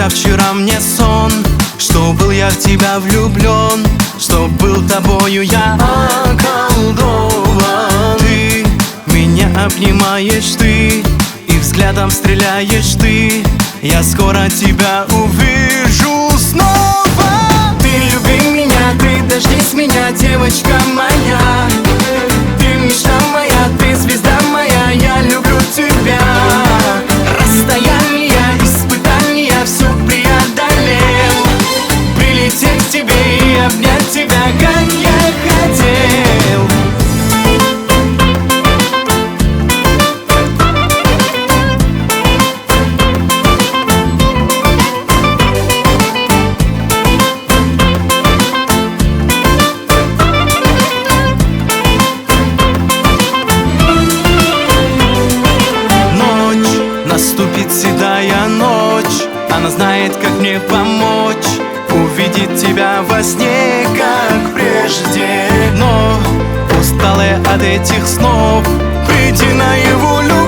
снился вчера мне сон, что был я в тебя влюблен, что был тобою я околдован. Ты меня обнимаешь, ты и взглядом стреляешь ты. Я скоро тебя увижу снова. Ты люби меня, ты дождись меня, девочка моя. Ты мечта моя, ты звезда моя, я люблю тебя. Расстояние, испытания, все преодолел. Прилететь к тебе и обнять тебя, как я хотел. Наступит седая ночь, она знает, как мне помочь. Увидеть тебя во сне, как прежде. Но усталая от этих снов, приди на его любовь.